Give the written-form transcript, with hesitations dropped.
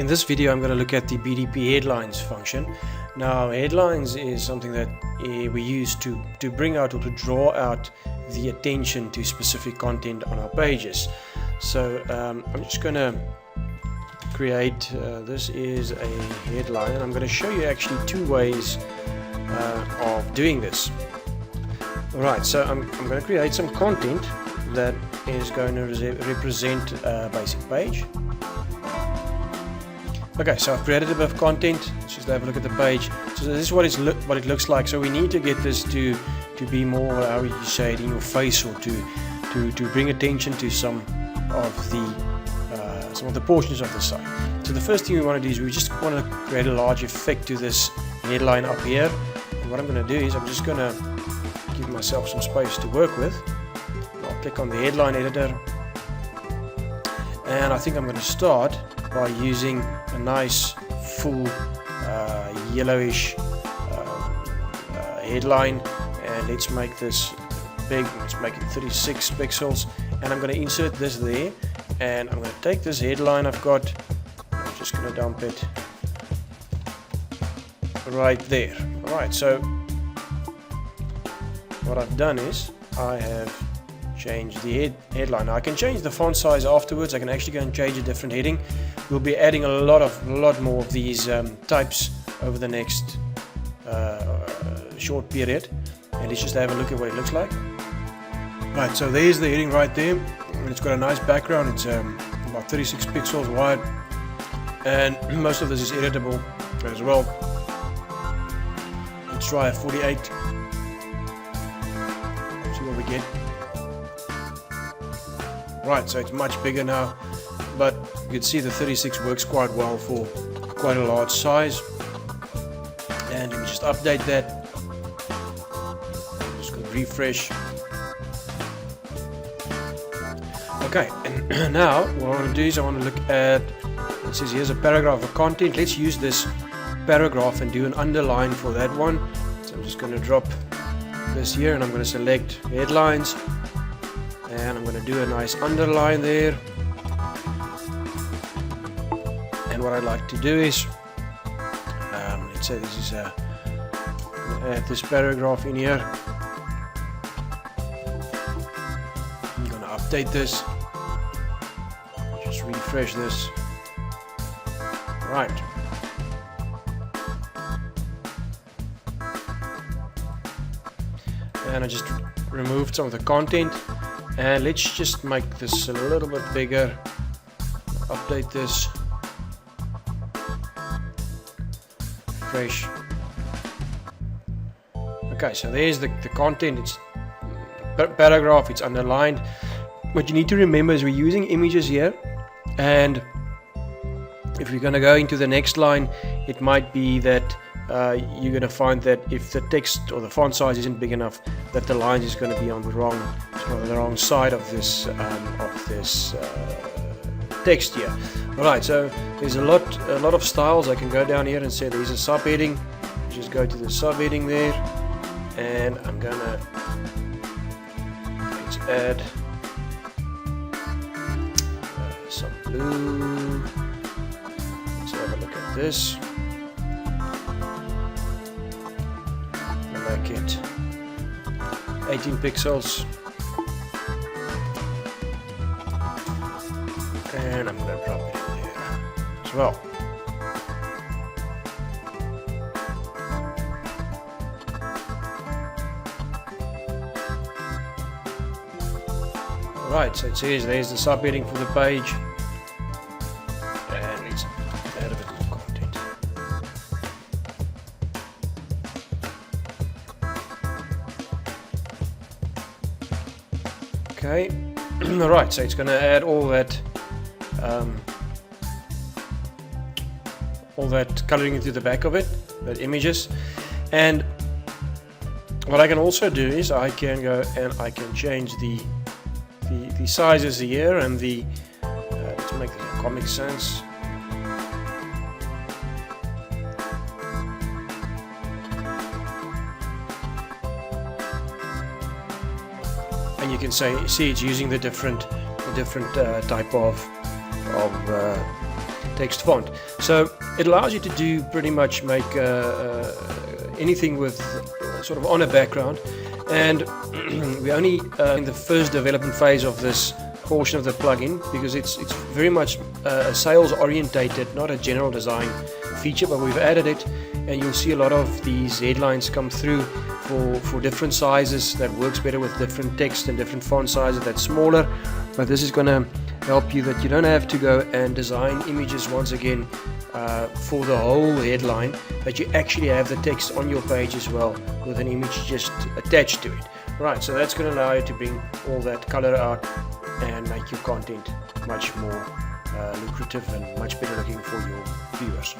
this video I'm going to look at the BDP headlines function. Now headlines is something that we use to bring out or to draw out the attention to specific content on our pages. So I'm just going to create, this is a headline, and I'm going to show you actually two ways of doing this. Alright, so I'm going to create some content that is going to represent a basic page. Okay, so I've created a bit of content. Let's just have a look at the page. So this is what it looks like. So we need to get this to be more, how would you say it, in your face, or to bring attention to some of the portions of the site. So the first thing we want to do is we just want to create a large effect to this headline up here. And what I'm going to do is I'm just going to give myself some space to work with. I'll click on the headline editor, and I think I'm going to start by using a nice full yellowish headline, and let's make this big. Let's make it 36 pixels, and I'm going to insert this there, and I'm going to take this headline I've got, I'm just going to dump it right there. Alright, so what I've done is I have changed the headline. Now I can change the font size afterwards. I can actually go and change a different heading. We'll be adding a lot more of these types over the next short period, and let's just have a look at what it looks like. Right, so there's the heading right there, and it's got a nice background. It's about 36 pixels wide, and most of this is editable as well. Let's try a 48. See what we get. Right, so it's much bigger now, but you can see the 36 works quite well for quite a large size. And let me just update that. Just go refresh. Okay, and now what I want to do is I want to look at, it says here's a paragraph of content. Let's use this paragraph and do an underline for that one. So I'm just going to drop this here, and I'm going to select headlines, and I'm going to do a nice underline there. And what I'd like to do is, let's say this is I'm going to add this paragraph in here. I'm going to update this, just refresh this. Right. And I just removed some of the content, and let's just make this a little bit bigger. Update this. Fresh. Okay, so there's the content. It's paragraph, it's underlined. What you need to remember is we're using images here, and if we're going to go into the next line, it might be that you're going to find that if the text or the font size isn't big enough, that the line is going to be on the wrong side of this text here. Alright, so there's a lot of styles. I can go down here and say there's a subheading. Just go to the subheading there, and I'm gonna let's add some blue. Let's have a look at this. Make it 18 pixels, and I'm going to drop it in there as well. Alright, so it says there's the subheading for the page, and let's add a bit more content. Okay, alright, so it's going to add all that coloring into the back of it, that images. And what I can also do is I can go and I can change the sizes here, and the let's make this a Comic Sans. And you can see it's using the different type of text font. So it allows you to do pretty much make anything with sort of on a background, and we're only in the first development phase of this portion of the plugin, because it's very much sales orientated, not a general design feature, but we've added it, and you'll see a lot of these headlines come through for different sizes. That works better with different text and different font sizes that's smaller. But this is going to help you that you don't have to go and design images once again for the whole headline, that you actually have the text on your page as well with an image just attached to it. Right, so that's going to allow you to bring all that color out and make your content much more lucrative and much better looking for your viewers.